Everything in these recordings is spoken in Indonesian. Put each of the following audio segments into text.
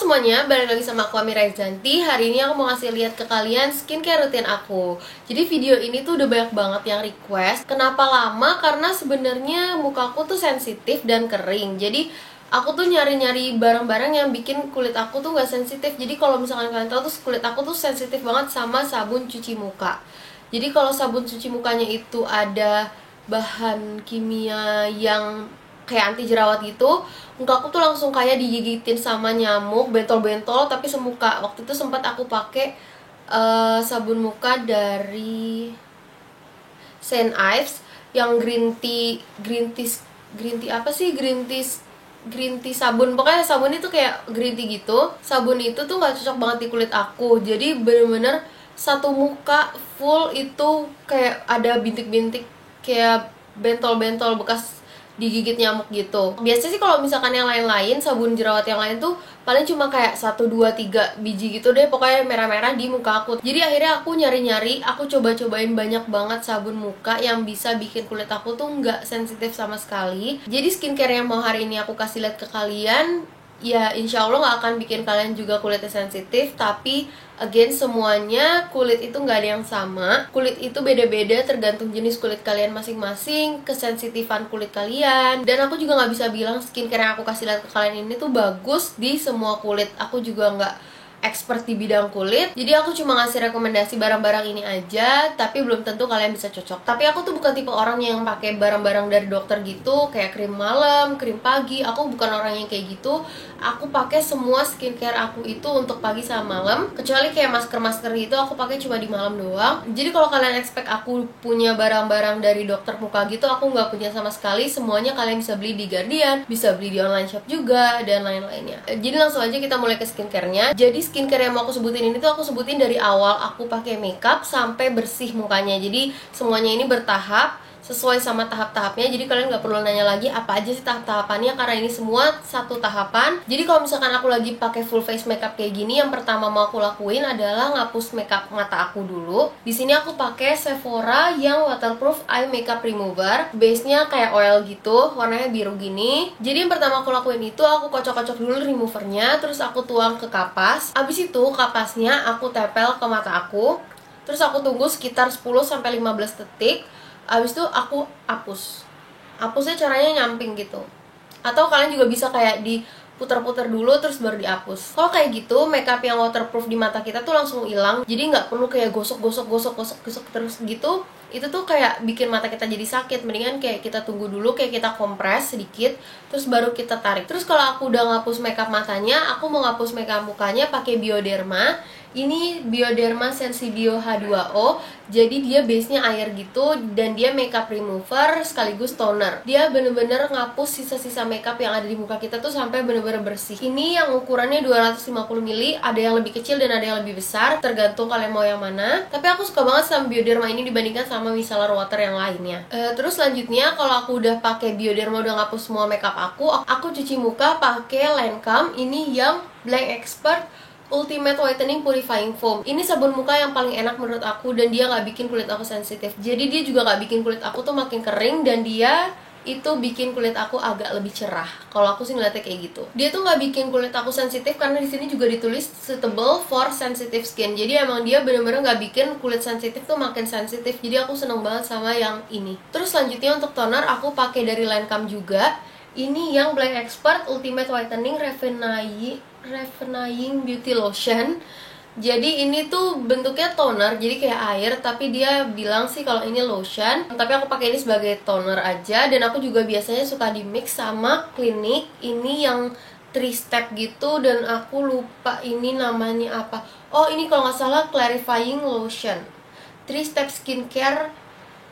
semuanya, balik lagi sama aku Amira Zanti. Hari ini aku mau ngasih lihat ke kalian skincare rutin aku. Jadi video ini tuh udah banyak banget yang request. Kenapa lama? Karena sebenarnya muka aku tuh sensitif dan kering. Jadi aku tuh nyari-nyari barang-barang yang bikin kulit aku tuh gak sensitif. Jadi kalau misalkan kalian tahu tuh kulit aku tuh sensitif banget sama sabun cuci muka. Jadi kalau sabun cuci mukanya itu ada bahan kimia yang kayak anti jerawat gitu, muka aku tuh langsung kayak digigitin sama nyamuk, bentol-bentol tapi semuka. Waktu itu sempat aku pakai sabun muka dari Saint Ives yang green tea apa sih, green tea sabun. Pokoknya sabun itu kayak green tea gitu. Sabun itu tuh nggak cocok banget di kulit aku. Jadi bener-bener satu muka full itu kayak ada bintik-bintik, kayak bentol-bentol bekas digigit nyamuk gitu. Biasanya sih kalau misalkan yang lain-lain, sabun jerawat yang lain tuh paling cuma kayak 1, 2, 3 biji gitu deh, pokoknya merah-merah di muka aku. Jadi akhirnya aku nyari-nyari, aku coba-cobain banyak banget sabun muka yang bisa bikin kulit aku tuh nggak sensitif sama sekali. Jadi skincare yang mau hari ini aku kasih lihat ke kalian, ya insya Allah nggak akan bikin kalian juga kulitnya sensitif. Tapi again, semuanya kulit itu nggak ada yang sama. Kulit itu beda-beda tergantung jenis kulit kalian masing-masing, kesensitifan kulit kalian. Dan aku juga nggak bisa bilang skincare yang aku kasih lihat ke kalian ini tuh bagus di semua kulit. Aku juga nggak expert di bidang kulit, jadi aku cuma ngasih rekomendasi barang-barang ini aja, tapi belum tentu kalian bisa cocok. Tapi aku tuh bukan tipe orang yang pakai barang-barang dari dokter gitu, kayak krim malam, krim pagi. Aku bukan orang yang kayak gitu. Aku pakai semua skincare aku itu untuk pagi sama malam, kecuali kayak masker-masker gitu aku pakai cuma di malam doang. Jadi kalau kalian expect aku punya barang-barang dari dokter muka gitu, aku nggak punya sama sekali. Semuanya kalian bisa beli di Guardian, bisa beli di online shop juga, dan lain-lainnya. Jadi langsung aja kita mulai ke skincare-nya. Jadi skincare yang mau aku sebutin ini tuh aku sebutin dari awal aku pakai makeup sampai bersih mukanya. Jadi semuanya ini bertahap sesuai sama tahap-tahapnya. Jadi kalian nggak perlu nanya lagi apa aja sih tahap-tahapannya, karena ini semua satu tahapan. Jadi kalau misalkan aku lagi pakai full face makeup kayak gini, yang pertama mau aku lakuin adalah ngapus makeup mata aku dulu. Di sini aku pakai Sephora yang waterproof eye makeup remover. Base-nya kayak oil gitu, warnanya biru gini. Jadi yang pertama aku lakuin itu aku kocok-kocok dulu removernya, terus aku tuang ke kapas. Abis itu kapasnya aku tempel ke mata aku. Terus aku tunggu sekitar 10-15 detik. Abis itu aku hapusnya caranya nyamping gitu, atau kalian juga bisa kayak diputar-putar dulu terus baru dihapus. Kalau kayak gitu, makeup yang waterproof di mata kita tuh langsung hilang. Jadi nggak perlu kayak gosok terus gitu. Itu tuh kayak bikin mata kita jadi sakit. Mendingan kayak kita tunggu dulu, kayak kita kompres sedikit terus baru kita tarik. Terus kalau aku udah ngapus makeup matanya, aku mau ngapus makeup mukanya pakai Bioderma. Ini Bioderma Sensibio H2O. Jadi dia base-nya air gitu, dan dia makeup remover sekaligus toner. Dia bener-bener ngapus sisa-sisa makeup yang ada di muka kita tuh sampai bener-bener bersih. Ini yang ukurannya 250 ml, ada yang lebih kecil dan ada yang lebih besar, tergantung kalian mau yang mana. Tapi aku suka banget sama Bioderma ini dibandingkan sama micellar water yang lainnya. Terus selanjutnya, kalau aku udah pakai Bioderma, udah ngapus semua makeup aku cuci muka pakai Lancome. Ini yang Blank Expert Ultimate Whitening Purifying Foam. Ini sabun muka yang paling enak menurut aku, dan dia nggak bikin kulit aku sensitif. Jadi dia juga nggak bikin kulit aku tuh makin kering, dan dia itu bikin kulit aku agak lebih cerah. Kalau aku sih ngeliatnya kayak gitu. Dia tuh nggak bikin kulit aku sensitif karena di sini juga ditulis suitable for sensitive skin. Jadi emang dia bener-bener nggak bikin kulit sensitif tuh makin sensitif. Jadi aku seneng banget sama yang ini. Terus selanjutnya untuk toner aku pakai dari Lancome juga. Ini yang Blank Expert Ultimate Whitening Revenaing Beauty Lotion. Jadi ini tuh bentuknya toner, jadi kayak air, tapi dia bilang sih kalau ini lotion. Tapi aku pakai ini sebagai toner aja, dan aku juga biasanya suka di mix sama Clinique. Ini yang 3 step gitu, dan aku lupa ini namanya apa. Oh, ini kalau nggak salah Clarifying Lotion, 3 step skincare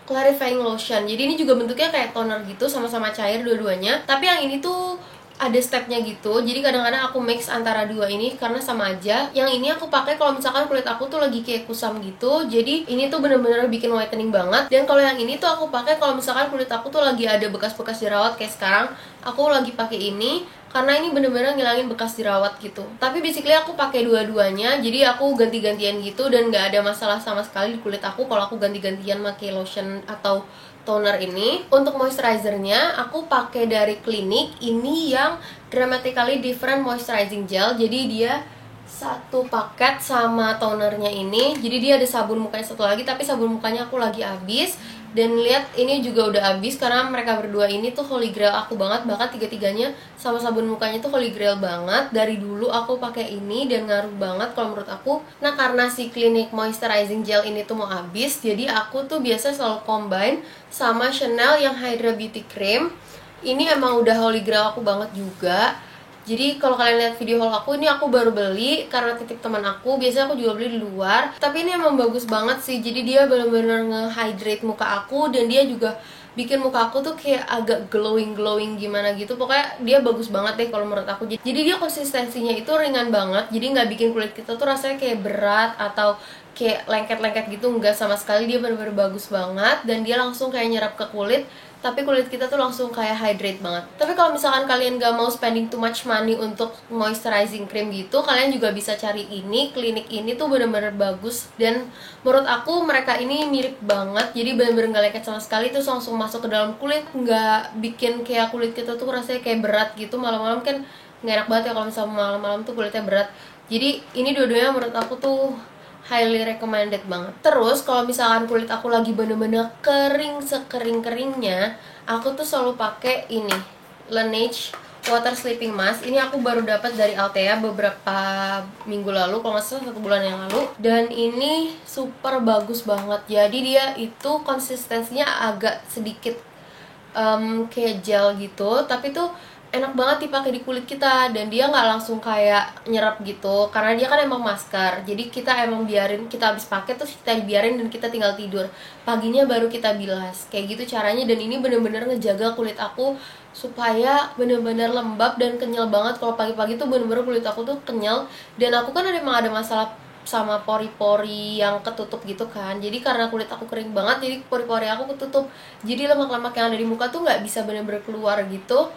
clarifying lotion. Jadi ini juga bentuknya kayak toner gitu, sama-sama cair dua-duanya. Tapi yang ini tuh ada stepnya gitu. Jadi kadang-kadang aku mix antara dua ini karena sama aja. Yang ini aku pakai kalau misalkan kulit aku tuh lagi kayak kusam gitu. Jadi ini tuh bener-bener bikin whitening banget. Dan kalau yang ini tuh aku pakai kalau misalkan kulit aku tuh lagi ada bekas-bekas jerawat kayak sekarang. Aku lagi pakai ini karena ini bener-bener ngilangin bekas jerawat gitu. Tapi basically aku pakai dua-duanya, jadi aku ganti-gantian gitu, dan nggak ada masalah sama sekali di kulit aku kalau aku ganti-gantian pakai lotion atau toner ini. Untuk moisturizernya aku pakai dari Clinique, ini yang Dramatically Different Moisturizing Gel. Jadi dia satu paket sama tonernya ini. Jadi dia ada sabun mukanya satu lagi, tapi sabun mukanya aku lagi habis. Dan lihat ini juga udah habis karena mereka berdua ini tuh holy grail aku banget. Bahkan tiga-tiganya sama sabun mukanya tuh holy grail banget. Dari dulu aku pakai ini dan ngaruh banget kalau menurut aku. Nah, karena si Clinique Moisturizing Gel ini tuh mau habis, jadi aku tuh biasa selalu combine sama Chanel yang Hydra Beauty Cream. Ini emang udah holy grail aku banget juga. Jadi kalau kalian lihat video haul aku, ini aku baru beli karena titip teman aku. Biasanya aku juga beli di luar, tapi ini emang bagus banget sih. Jadi dia benar-benar nge-hydrate muka aku, dan dia juga bikin muka aku tuh kayak agak glowing gimana gitu. Pokoknya dia bagus banget deh kalau menurut aku. Jadi dia konsistensinya itu ringan banget, jadi nggak bikin kulit kita tuh rasanya kayak berat atau kayak lengket-lengket gitu. Enggak sama sekali, dia benar-benar bagus banget. Dan dia langsung kayak nyerap ke kulit, tapi kulit kita tuh langsung kayak hydrate banget. Tapi kalau misalkan kalian gak mau spending too much money untuk moisturizing cream gitu, kalian juga bisa cari ini. Clinique ini tuh bener-bener bagus, dan menurut aku mereka ini mirip banget. Jadi bener-bener gak lengket sama sekali, terus langsung masuk ke dalam kulit, gak bikin kayak kulit kita tuh rasanya kayak berat gitu. Malam-malam kan gak enak banget ya kalau misalnya malam-malam tuh kulitnya berat. Jadi ini dua-duanya menurut aku tuh highly recommended banget. Terus kalau misalkan kulit aku lagi bener-bener kering sekering-keringnya, aku tuh selalu pakai ini, Laneige Water Sleeping Mask. Ini aku baru dapat dari Altea beberapa minggu lalu, kalau nggak salah 1 bulan yang lalu. Dan ini super bagus banget. Jadi dia itu konsistensinya agak sedikit kayak gel gitu, tapi tuh enak banget dipakai di kulit kita, dan dia nggak langsung kayak nyerap gitu karena dia kan emang masker. Jadi kita emang biarin, kita habis pakai terus kita dibiarin dan kita tinggal tidur, paginya baru kita bilas, kayak gitu caranya. Dan ini bener-bener ngejaga kulit aku supaya bener-bener lembab dan kenyal banget. Kalau pagi-pagi tuh bener-bener kulit aku tuh kenyal, dan aku kan emang ada masalah sama pori-pori yang ketutup gitu kan. Jadi karena kulit aku kering banget, jadi pori-pori aku ketutup, jadi lemak-lemak yang ada di muka tuh nggak bisa bener-bener keluar gitu.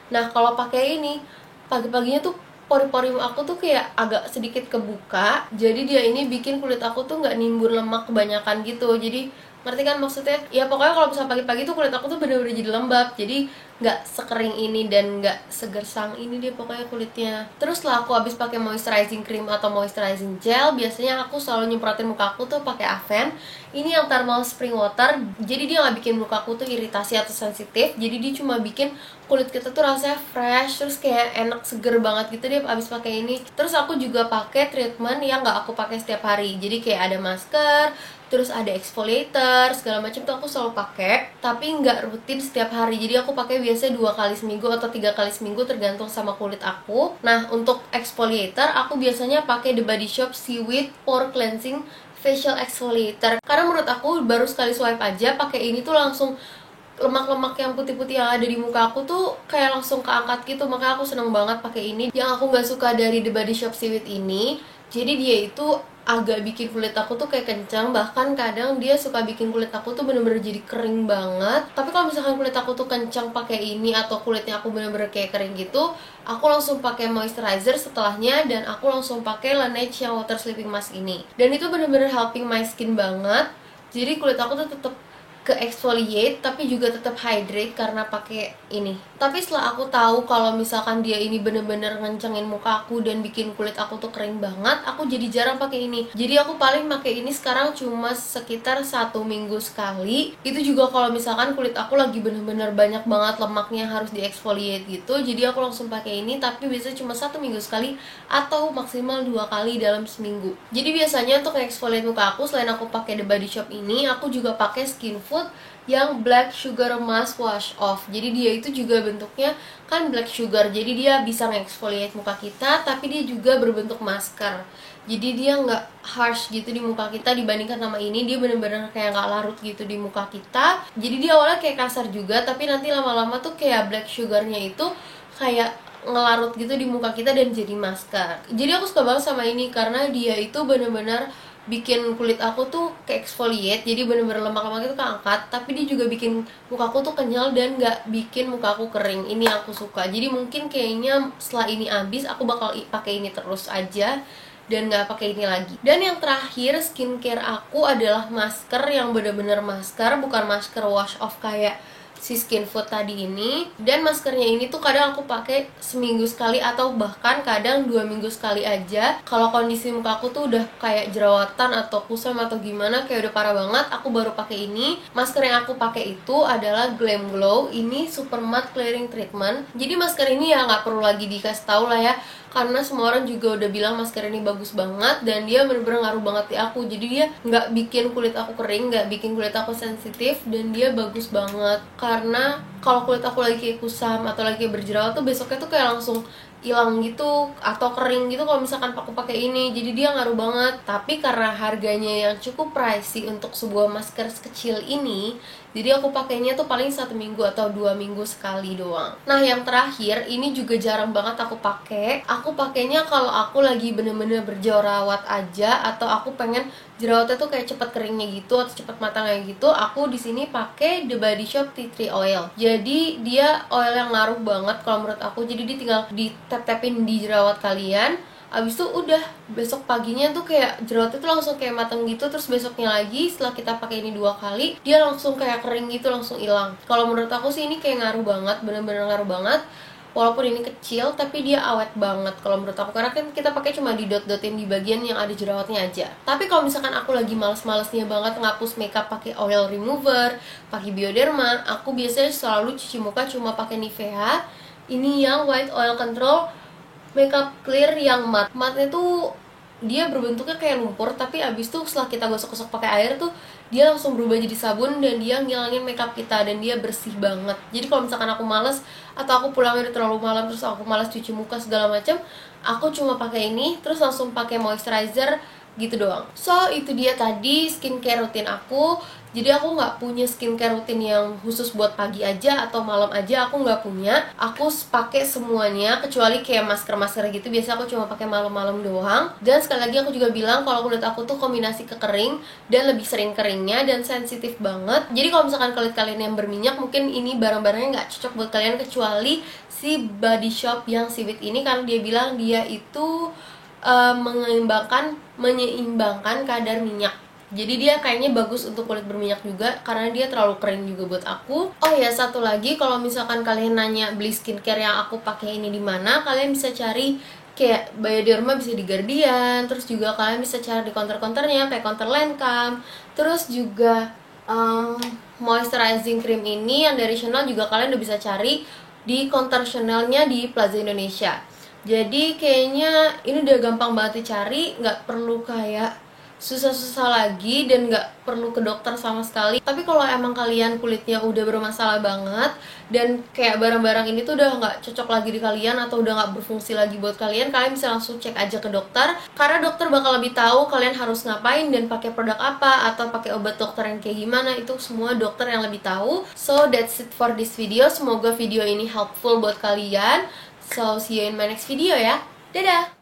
Nah, kalau pakai ini, pagi-paginya tuh pori-pori aku tuh kayak agak sedikit kebuka. Jadi dia ini bikin kulit aku tuh nggak nimbun lemak kebanyakan gitu. Jadi ngerti kan maksudnya? Ya pokoknya kalau misalnya pagi-pagi tuh kulit aku tuh bener-bener jadi lembab. Jadi nggak sekering ini dan nggak segersang ini dia pokoknya kulitnya. Terus setelah aku habis pakai moisturizing cream atau moisturizing gel, biasanya aku selalu nyemprotin muka aku tuh pakai Avène. Ini yang thermal spring water. Jadi dia nggak bikin muka aku tuh iritasi atau sensitif. Jadi dia cuma bikin kulit kita tuh rasanya fresh, terus kayak enak, seger banget gitu dia abis pakai ini. Terus aku juga pakai treatment yang nggak aku pakai setiap hari. Jadi kayak ada masker, terus ada exfoliator, segala macam tuh aku selalu pakai, tapi nggak rutin setiap hari. Jadi aku pakai biasanya 2 kali seminggu atau 3 kali seminggu tergantung sama kulit aku. Nah, untuk exfoliator aku biasanya pakai The Body Shop Seaweed Pore Cleansing Facial Exfoliator. Karena menurut aku baru sekali swipe aja pakai ini tuh langsung lemak-lemak yang putih-putih yang ada di muka aku tuh kayak langsung keangkat gitu. Makanya aku seneng banget pakai ini. Yang aku nggak suka dari The Body Shop Seaweed ini, jadi dia itu agak bikin kulit aku tuh kayak kencang. Bahkan kadang dia suka bikin kulit aku tuh bener-bener jadi kering banget. Tapi kalau misalkan kulit aku tuh kencang pakai ini, atau kulitnya aku bener-bener kayak kering gitu, aku langsung pakai moisturizer setelahnya, dan aku langsung pakai Laneige yang Water Sleeping Mask ini. Dan itu bener-bener helping my skin banget. Jadi kulit aku tuh tetap ke exfoliate tapi juga tetap hydrate karena pakai ini. Tapi setelah aku tahu kalau misalkan dia ini bener-bener ngencengin muka aku dan bikin kulit aku tuh kering banget, aku jadi jarang pakai ini. Jadi aku paling pakai ini sekarang cuma sekitar 1 minggu sekali. Itu juga kalau misalkan kulit aku lagi bener-bener banyak banget lemaknya harus di exfoliate gitu. Jadi aku langsung pakai ini, tapi biasanya cuma 1 minggu sekali atau maksimal 2 kali dalam seminggu. Jadi biasanya untuk exfoliate muka aku, selain aku pakai The Body Shop ini, aku juga pakai Skin Food yang Black Sugar Mask Wash Off. Jadi dia itu juga bentuknya kan black sugar, jadi dia bisa nge-exfoliate muka kita, tapi dia juga berbentuk masker. Jadi dia nggak harsh gitu di muka kita dibandingkan sama ini. Dia bener-bener kayak nggak larut gitu di muka kita. Jadi dia awalnya kayak kasar juga, tapi nanti lama-lama tuh kayak black sugarnya itu kayak ngelarut gitu di muka kita dan jadi masker. Jadi aku suka banget sama ini karena dia itu bener-bener bikin kulit aku tuh kayak exfoliate, jadi bener-bener lemak-lemak itu keangkat, tapi dia juga bikin mukaku tuh kenyal dan nggak bikin mukaku kering. Ini aku suka. Jadi mungkin kayaknya setelah ini habis aku bakal pakai ini terus aja. dan nggak pakai ini lagi. Dan yang terakhir skincare aku adalah masker yang bener-bener masker, bukan masker wash off kayak si Skinfood tadi ini. Dan maskernya ini tuh kadang aku pakai seminggu sekali atau bahkan kadang 2 minggu sekali aja. Kalau kondisi muka aku tuh udah kayak jerawatan atau kusam atau gimana, kayak udah parah banget, aku baru pakai ini. Masker yang aku pakai itu adalah Glam Glow. Ini Super Matte Clearing Treatment. Jadi masker ini ya nggak perlu lagi dikasih tahu lah ya, karena semua orang juga udah bilang masker ini bagus banget dan dia bener-bener ngaruh banget di aku. Jadi dia nggak bikin kulit aku kering, nggak bikin kulit aku sensitif, dan dia bagus banget. Karena kalau kulit aku lagi kayak kusam atau lagi kayak berjerawat tuh besoknya tuh kayak langsung hilang gitu atau kering gitu kalau misalkan aku pakai ini. Jadi dia ngaruh banget. Tapi karena harganya yang cukup pricey untuk sebuah masker sekecil ini, jadi aku pakainya tuh paling 1 minggu atau 2 minggu sekali doang. Nah yang terakhir ini juga jarang banget aku pakai. Aku pakainya kalau aku lagi bener-bener berjerawat aja atau aku pengen jerawatnya tuh kayak cepet keringnya gitu atau cepet matangnya gitu. Aku di sini pakai The Body Shop Tea Tree Oil. Jadi dia oil yang ngaruh banget kalau menurut aku. Jadi dia tinggal ditep-tepin di jerawat kalian, abis itu udah besok paginya tuh kayak jerawatnya tuh langsung kayak mateng gitu. Terus besoknya lagi setelah kita pakai ini 2 kali, dia langsung kayak kering gitu, langsung hilang. Kalau menurut aku sih ini kayak ngaruh banget, bener-bener ngaruh banget. Walaupun ini kecil tapi dia awet banget kalau menurut aku, karena kan kita pakai cuma didot-dotin di bagian yang ada jerawatnya aja. Tapi kalau misalkan aku lagi males-malesnya banget ngapus makeup pakai oil remover, pakai Bioderma, aku biasanya selalu cuci muka cuma pakai Nivea. Ini yang White Oil Control Makeup Clear yang matte. Matte tuh dia berbentuknya kayak lumpur, tapi abis tuh setelah kita gosok-gosok pakai air tuh dia langsung berubah jadi sabun dan dia ngilangin makeup kita dan dia bersih banget. Jadi kalau misalkan aku males atau aku pulangnya udah terlalu malam terus aku malas cuci muka segala macam, aku cuma pakai ini terus langsung pakai moisturizer gitu doang. So itu dia tadi skincare rutin aku. Jadi aku nggak punya skincare rutin yang khusus buat pagi aja atau malam aja, aku nggak punya. Aku pakai semuanya kecuali kayak masker-masker gitu, biasa aku cuma pakai malam-malam doang. Dan sekali lagi aku juga bilang kalau kulit aku tuh kombinasi ke kering dan lebih sering keringnya dan sensitif banget. Jadi kalau misalkan kulit kalian yang berminyak, mungkin ini barang-barangnya nggak cocok buat kalian, kecuali si Body Shop yang Seaweed ini, karena dia bilang dia itu menyeimbangkan kadar minyak. Jadi dia kayaknya bagus untuk kulit berminyak juga, karena dia terlalu kering juga buat aku. Oh ya, satu lagi, kalau misalkan kalian nanya beli skincare yang aku pakai ini di mana, kalian bisa cari kayak Bioderma bisa di Guardian, terus juga kalian bisa cari di counter-counternya kayak counter Lancome. Terus juga moisturizing cream ini yang dari Chanel juga kalian udah bisa cari di counter Chanelnya di Plaza Indonesia. Jadi kayaknya ini udah gampang banget dicari, nggak perlu kayak susah-susah lagi dan nggak perlu ke dokter sama sekali. Tapi kalau emang kalian kulitnya udah bermasalah banget dan kayak barang-barang ini tuh udah nggak cocok lagi di kalian atau udah nggak berfungsi lagi buat kalian, kalian bisa langsung cek aja ke dokter, karena dokter bakal lebih tahu kalian harus ngapain dan pakai produk apa atau pakai obat dokter yang kayak gimana. Itu semua dokter yang lebih tahu. So that's it for this video. Semoga video ini helpful buat kalian. So see you in my next video ya. Dadah!